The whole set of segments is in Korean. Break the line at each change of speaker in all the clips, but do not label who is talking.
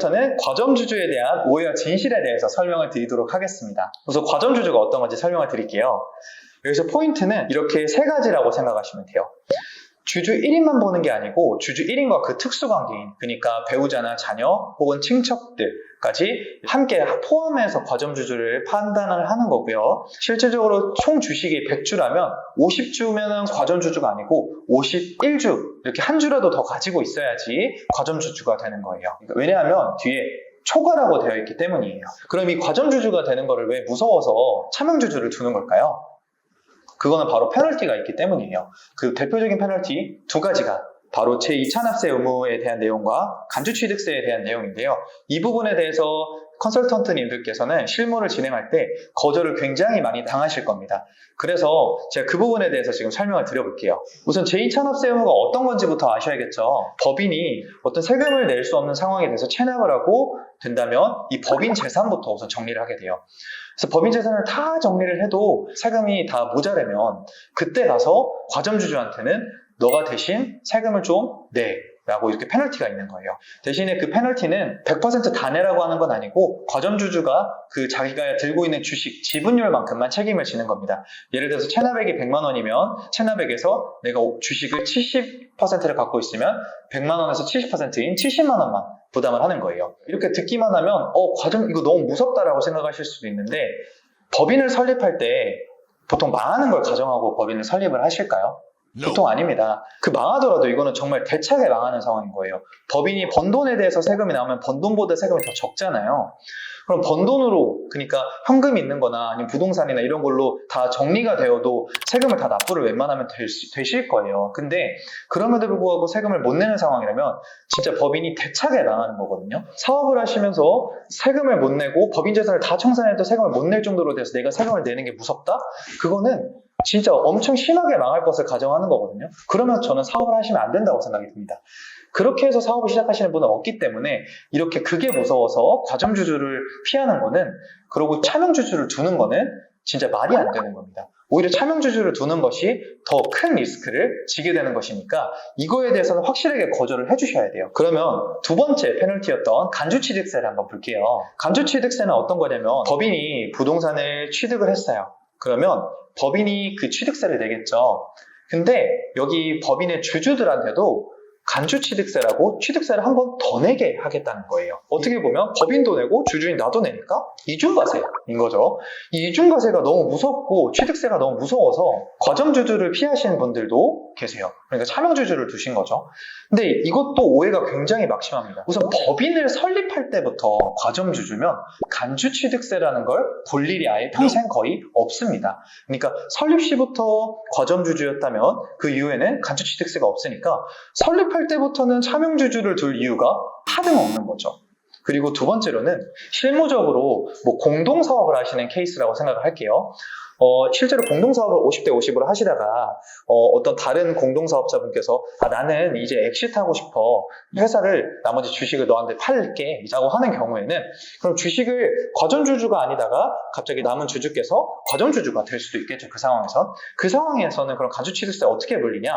이제부터는 과점주주에 대한 오해와 진실에 대해서 설명을 드리도록 하겠습니다. 우선 과점주주가 어떤 건지 설명을 드릴게요. 여기서 포인트는 이렇게 세 가지라고 생각하시면 돼요. 주주 1인만 보는 게 아니고 주주 1인과 그 특수관계인, 그러니까 배우자나 자녀 혹은 친척들까지 함께 포함해서 과점주주를 판단을 하는 거고요. 실질적으로 총 주식이 100주라면 50주면 과점주주가 아니고 51주, 이렇게 한 주라도 더 가지고 있어야지 과점주주가 되는 거예요. 왜냐하면 뒤에 초과라고 되어 있기 때문이에요. 그럼 이 과점주주가 되는 거를 왜 무서워서 차명주주를 두는 걸까요? 그거는 바로 페널티가 있기 때문이에요. 그 대표적인 페널티 두 가지가 바로 제2찬압세 의무에 대한 내용과 간주취득세에 대한 내용인데요. 이 부분에 대해서 컨설턴트님들께서는 실무를 진행할 때 거절을 굉장히 많이 당하실 겁니다. 그래서 제가 그 부분에 대해서 지금 설명을 드려볼게요. 우선 제2찬압세 의무가 어떤 건지부터 아셔야겠죠. 법인이 어떤 세금을 낼 수 없는 상황에 대해서 체납을 하고 된다면 이 법인 재산부터 우선 정리를 하게 돼요. 그래서 법인 재산을 다 정리를 해도 세금이 다 모자라면 그때 가서 과점주주한테는 너가 대신 세금을 좀 내 라고 이렇게 페널티가 있는 거예요. 대신에 그 페널티는 100% 다 내라고 하는 건 아니고 과점주주가 그 자기가 들고 있는 주식 지분율만큼만 책임을 지는 겁니다. 예를 들어서 체납액이 100만 원이면 체납액에서 내가 주식을 70%를 갖고 있으면 100만 원에서 70%인 70만 원만 부담을 하는 거예요. 이렇게 듣기만 하면 과점 이거 너무 무섭다라고 생각하실 수도 있는데, 법인을 설립할 때 보통 망하는 걸 가정하고 법인을 설립을 하실까요? 보통 아닙니다. 그 망하더라도 이거는 정말 대차게 망하는 상황인 거예요. 법인이 번 돈에 대해서 세금이 나오면 번 돈보다 세금이 더 적잖아요. 그럼 번 돈으로, 그러니까 현금이 있는 거나 아니면 부동산이나 이런 걸로 다 정리가 되어도 세금을 다 납부를 웬만하면 되실 거예요. 근데 그럼에도 불구하고 세금을 못 내는 상황이라면 진짜 법인이 대차게 망하는 거거든요. 사업을 하시면서 세금을 못 내고 법인 재산을 다 청산해도 세금을 못 낼 정도로 돼서 내가 세금을 내는 게 무섭다? 그거는 진짜 엄청 심하게 망할 것을 가정하는 거거든요. 그러면 저는 사업을 하시면 안 된다고 생각이 듭니다. 그렇게 해서 사업을 시작하시는 분은 없기 때문에 이렇게 그게 무서워서 과점주주를 피하는 거는, 그리고 차명주주를 두는 거는 진짜 말이 안 되는 겁니다. 오히려 차명주주를 두는 것이 더 큰 리스크를 지게 되는 것이니까 이거에 대해서는 확실하게 거절을 해주셔야 돼요. 그러면 두 번째 페널티였던 간주취득세를 한번 볼게요. 간주취득세는 어떤 거냐면 법인이 부동산을 취득을 했어요. 그러면 법인이 그 취득세를 내겠죠. 근데 여기 법인의 주주들한테도 간주취득세라고 취득세를 한 번 더 내게 하겠다는 거예요. 어떻게 보면 법인도 내고 주주인 나도 내니까 이중과세인 거죠. 이 이중과세가 너무 무섭고 취득세가 너무 무서워서 과점주주를 피하시는 분들도 계세요. 그러니까 차명주주를 두신 거죠. 근데 이것도 오해가 굉장히 막심합니다. 우선 법인을 설립할 때부터 과점주주면 간주취득세라는 걸 볼 일이 아예 평생 거의 없습니다. 그러니까 설립 시부터 과점주주였다면 그 이후에는 간주취득세가 없으니까 설립할 때부터는 차명주주를 둘 이유가 하등없는 거죠. 그리고 두 번째로는 실무적으로 공동사업을 하시는 케이스라고 생각을 할게요. 실제로 공동사업을 50대 50으로 하시다가 어떤 다른 공동사업자분께서 나는 이제 엑시트하고 싶어, 회사를 나머지 주식을 너한테 팔게 라고 하는 경우에는 그럼 주식을 과점주주가 아니다가 갑자기 남은 주주께서 과점주주가 될 수도 있겠죠. 그 상황에서는 그럼 간주취득세 어떻게 물리냐?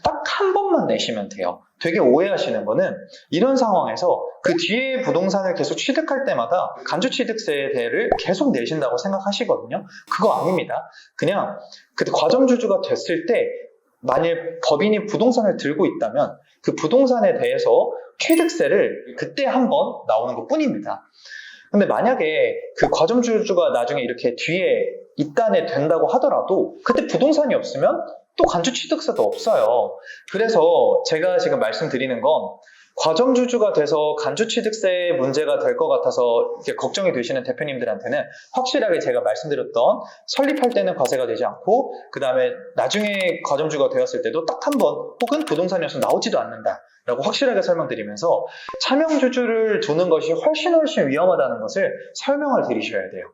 딱 한 번만 내시면 돼요. 되게 오해하시는 거는 이런 상황에서 그 뒤에 부동산을 계속 취득할 때마다 간주취득세를 계속 내신다고 생각하시거든요. 그거 아닙니다. 그냥 그때 과점주주가 됐을 때 만일 법인이 부동산을 들고 있다면 그 부동산에 대해서 취득세를 그때 한 번 나오는 것 뿐입니다. 근데 만약에 그 과점주주가 나중에 이렇게 뒤에 입단이 된다고 하더라도 그때 부동산이 없으면 또 간주취득세도 없어요. 그래서 제가 지금 말씀드리는 건 과점주주가 돼서 간주취득세 문제가 될 것 같아서 이렇게 걱정이 되시는 대표님들한테는 확실하게 제가 말씀드렸던 설립할 때는 과세가 되지 않고 그 다음에 나중에 과점주가 되었을 때도 딱 한 번 혹은 부동산이어서 나오지도 않는다 라고 확실하게 설명드리면서 차명주주를 두는 것이 훨씬 위험하다는 것을 설명을 드리셔야 돼요.